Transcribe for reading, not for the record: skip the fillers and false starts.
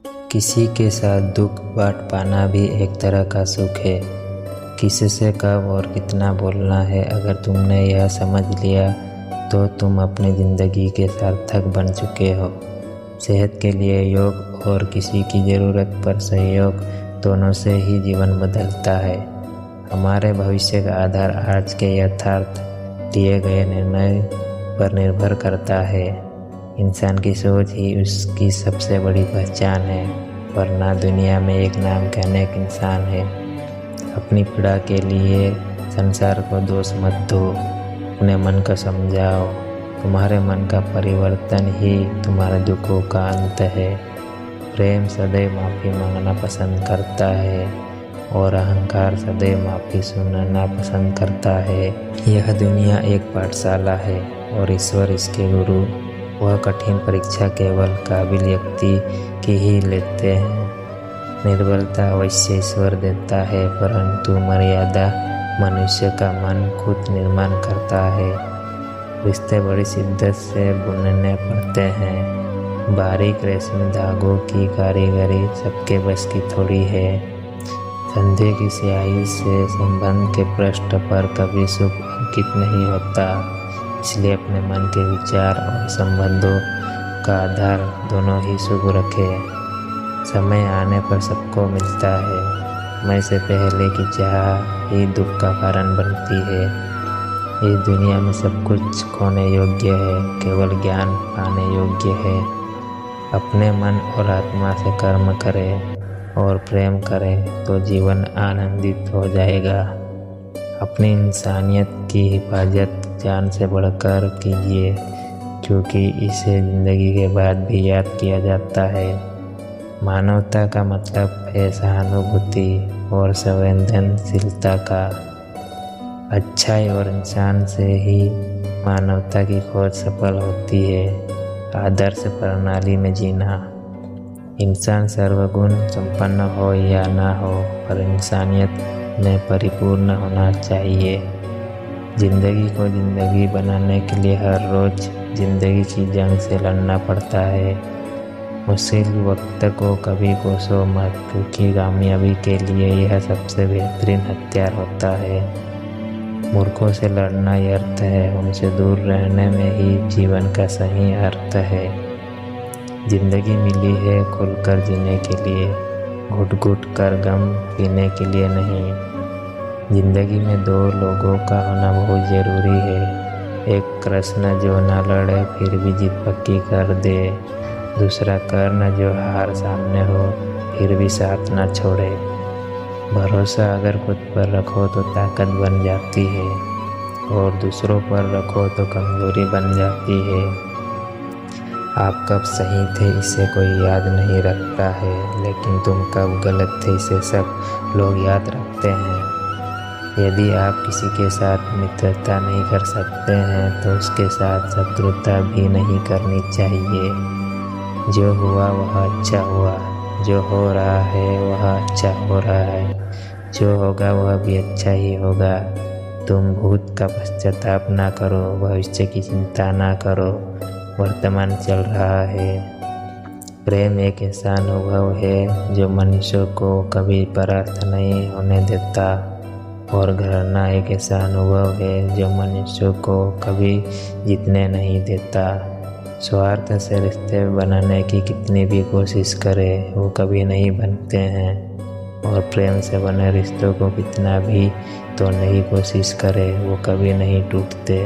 किसी के साथ दुख बांट पाना भी एक तरह का सुख है। किससे कब और कितना बोलना है, अगर तुमने यह समझ लिया तो तुम अपनी ज़िंदगी के सार्थक बन चुके हो। सेहत के लिए योग और किसी की ज़रूरत पर सहयोग, दोनों से ही जीवन बदलता है। हमारे भविष्य का आधार आज के यथार्थ लिए गए निर्णय पर निर्भर करता है। इंसान की सोच ही उसकी सबसे बड़ी पहचान है, वरना दुनिया में एक नाम का अनेक इंसान है। अपनी पीड़ा के लिए संसार को दोष मत दो, अपने मन को समझाओ। तुम्हारे मन का परिवर्तन ही तुम्हारे दुखों का अंत है। प्रेम सदैव माफ़ी मांगना पसंद करता है और अहंकार सदैव माफ़ी सुनना पसंद करता है। यह दुनिया एक पाठशाला है और ईश्वर इसके गुरु। वह कठिन परीक्षा केवल काबिल व्यक्ति की ही लेते हैं। निर्बलता अवश्य ईश्वर देता है, परंतु मर्यादा मनुष्य का मन खुद निर्माण करता है। रिश्ते बड़ी शिद्दत से बुनने पड़ते हैं। बारीक रेशमी धागों की कारीगरी सबके बस की थोड़ी है। संदेह की स्याही से संबंध के पृष्ठ पर कभी सुख अंकित नहीं होता। इसलिए अपने मन के विचार और संबंधों का आधार दोनों ही शुभ रखें। समय आने पर सबको मिलता है। समय से पहले की चाह ही दुख का कारण बनती है। इस दुनिया में सब कुछ खोने योग्य है, केवल ज्ञान पाने योग्य है। अपने मन और आत्मा से कर्म करें और प्रेम करें तो जीवन आनंदित हो जाएगा। अपनी इंसानियत की हिफाजत जान से बढ़कर कीजिए, क्योंकि इसे ज़िंदगी के बाद भी याद किया जाता है। मानवता का मतलब है सहानुभूति और संवेदनशीलता का। अच्छाई और इंसान से ही मानवता की खोज सफल होती है। आदर्श प्रणाली में जीना। इंसान सर्वगुण संपन्न हो या ना हो, पर इंसानियत में परिपूर्ण होना चाहिए। ज़िंदगी को ज़िंदगी बनाने के लिए हर रोज़ ज़िंदगी की जंग से लड़ना पड़ता है। मुश्किल वक्त को कभी कोसो मत, क्योंकि कामयाबी के लिए यह सबसे बेहतरीन हथियार होता है। मूर्खों से लड़ना व्यर्थ है, उनसे दूर रहने में ही जीवन का सही अर्थ है। ज़िंदगी मिली है खुलकर जीने के लिए, घुट घुट कर गम पीने के लिए नहीं। ज़िंदगी में दो लोगों का होना बहुत ज़रूरी है। एक कृष्ण जो ना लड़े फिर भी जीत पक्की कर दे, दूसरा कर्ण जो हार सामने हो फिर भी साथ ना छोड़े। भरोसा अगर खुद पर रखो तो ताकत बन जाती है, और दूसरों पर रखो तो कमज़ोरी बन जाती है। आप कब सही थे इसे कोई याद नहीं रखता है, लेकिन तुम कब गलत थे इसे सब लोग याद रखते हैं। यदि आप किसी के साथ मित्रता नहीं कर सकते हैं तो उसके साथ शत्रुता भी नहीं करनी चाहिए। जो हुआ वह अच्छा हुआ, जो हो रहा है वह अच्छा हो रहा है, जो होगा वह भी अच्छा ही होगा। तुम भूत का पश्चाताप ना करो, भविष्य की चिंता ना करो, वर्तमान चल रहा है। प्रेम एक ऐसा अनुभव है जो मनुष्य को कभी परास्त नहीं होने देता, और घृणा एक ऐसा अनुभव है जो मनुष्य को कभी जीतने नहीं देता। स्वार्थ से रिश्ते बनाने की कितनी भी कोशिश करे वो कभी नहीं बनते हैं, और प्रेम से बने रिश्तों को कितना भी तोड़ने की कोशिश करे वो कभी नहीं टूटते।